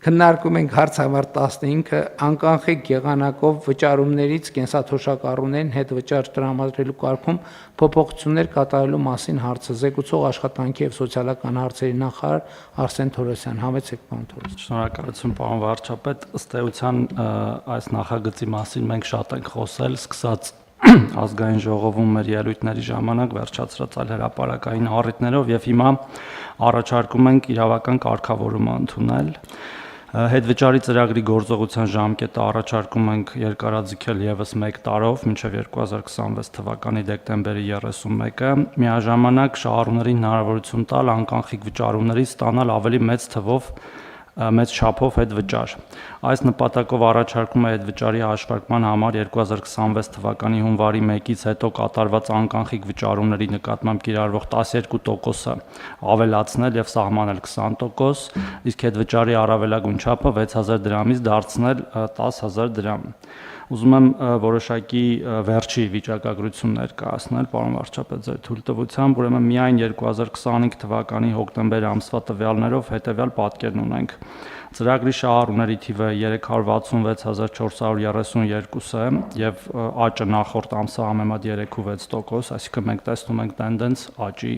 Քննարկում ենք հարց համար 15-ը անկանխիկ եղանակով վճարումներից կենսաթոշակառուներին հետ վճար տրամադրելու կարգում փոփոխություններ կատարելու մասին հարցը զեկուցող աշխատանքի եւ սոցիալական հարցերի նախարար Արսեն Թորոսյան, համեցեք պարոն Թորոսյան։ Շնորհակալություն պարոն վարչապետ, ըստ էության այս նախագծի մասին մենք շատ ենք խոսել, սկսած ազգային ժողովում մեր ելույթների ժամանակ վերջացրած այլ հրապարակային առիթներով եւ հիմա առաջարկում ենք իրավական կարգավորումը ընդունել։ Հետվճարի ծրագրի գործողության ժամկետը առաջարկում ենք երկարաձգել եւս 1 տարով մինչեւ 2026 թվականի դեկտեմբերի 31-ը, միաժամանակ շահառուներին հնարավորություն տալ անկանխիկ վճարումներից ստանալ ավելի մեծ չափով հետվճար։ Այս նպատակով առաջարկում է հետվճարի հաշվարկման համար 2026 թվականի հունվարի 1-ից հետո կատարված անկանխիկ վճարումների նկատմամբ կիրառվող 12%-ը ավելացնել եւ սահմանել 20%, իսկ հետվճարի առավելագույն չափը 6000 դրամից դարձնել 10000 դրամ։ Ուզում եմ որոշակի վերջի վիճակագրություն ներկայացնել, պարոն վարչապետ, ձեր թույլտվությամբ, ուրեմն միայն 2025 թվականի հոկտեմբեր ամսվա տվյալներով հետևյալ պատկերն ունենք։ Ծրագրի շահառուների թիվը 366432 է եւ աճը նախորդ ամսը համեմատ 3.6%, այսինքն մենք տեսնում ենք տենդենց աճի։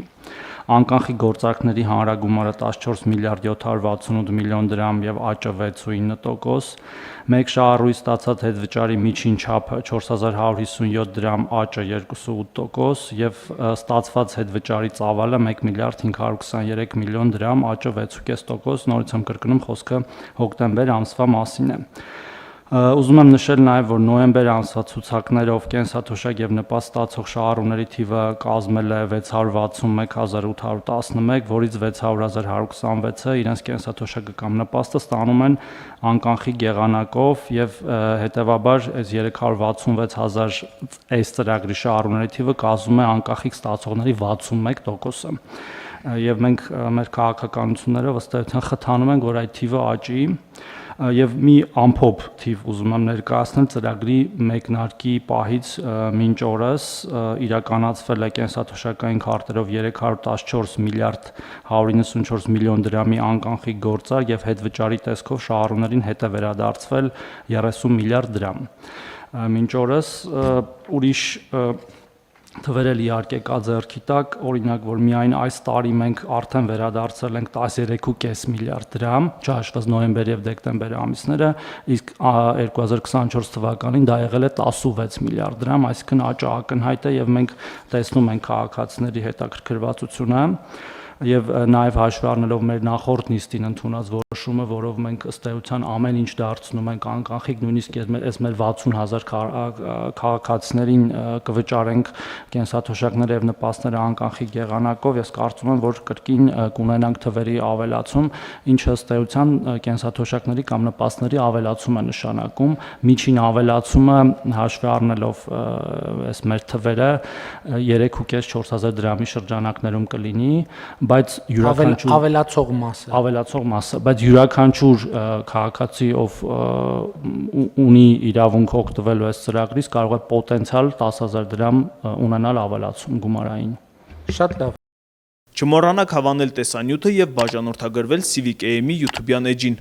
Անկանխիկ գործարքների հանրագումարը 14 միլիարդ 768 միլիոն դրամ եւ աճը 6.9%, մեկ շահառուի ստացած հետվճարի միջին չափը 4157 դրամ, աճը 2.8% եւ ստացված հետվճարի ծավալը 1 միլիարդ 523 միլիոն դրամ, աճը 6.5%, նորից եմ կրկնում, խոսքը հոկտեմբեր ամսվա մասին է։ Ուզում եմ նշել նաև, որ նոյեմբեր ամսվա ցուցակներով կենսաթոշակ եւ նպաստ ստացող շահառուների թիվը կազմել է 661811, որից 600126-ը իրենց կենսաթոշակը կամ նպաստը ստանում են անկանխիկ եղանակով եւ հետեւաբար այս 366000 այս ծրագրի շահառուների թիվը կազմում է անկանխիկ ստացողների 61%-ը։ Եվ մենք մեր քաղաքականություններով ըստ էության խթանում ենք, որ այդ թիվը աճի եւ մի ամփոփ թիվ ուզում եմ ներկայացնել ծրագրի մեկնարկի պահից մինչ օրս իրականացվել է կենսաթոշակային քարտերով 314 միլիարդ 194 միլիոն դրամի անկանխիկ գործարք եւ հետվճարի տեսքով շահառուներին հետ է վերադարձվել 30 միլիարդ դրամ։ Մինչ օրս ուրիշ թվեր էլ իհարկե կա ձեռքի տակ, օրինակ, որ միայն այս տարի մենք արդեն վերադարձել ենք 13.5 միլիարդ դրամ, չհաշված նոյեմբեր եւ դեկտեմբեր ամիսները, իսկ 2024 թվականին դա եղել է 16 միլիարդ դրամ, այսինքն աճը ակնհայտ է եւ մենք տեսնում ենք քաղաքացիների հետաքրքրվածությունը եւ նաեւ հաշվի առնելով մեր նախորդ նիստին ընդունած որոշումը, որով մենք ըստ էության ամեն ինչ դարձնում ենք անկանխիկ, նույնիսկ այս մեր 60000 քաղաքացիներին կվճարենք կենսաթոշակները եւ նպաստները անկանխիկ եղանակով, ես կարծում եմ, որ կրկին կունենանք թվերի ավելացում, ինչը ըստ էության կենսաթոշակների կամ նպաստների ավելացում է նշանակում, միջին ավելացումը հաշվի առնելով այս մեր թվերը 3500-4000 դրամի շրջանակներում կլինի, բայց յուրաքանչյուր ավելացող մասը, բայց յուրաքանչյուր քաղաքացի, ով ունի իրավունք օգտվելու այս ծրագրից, կարող է պոտենցիալ 10000 դրամ ունենալ ավելացում գումարային։ Շատ լավ։ Չմոռանաք հավանել տեսանյութը եւ բաժանորդագրվել Civic AM-ի YouTube-յան էջին։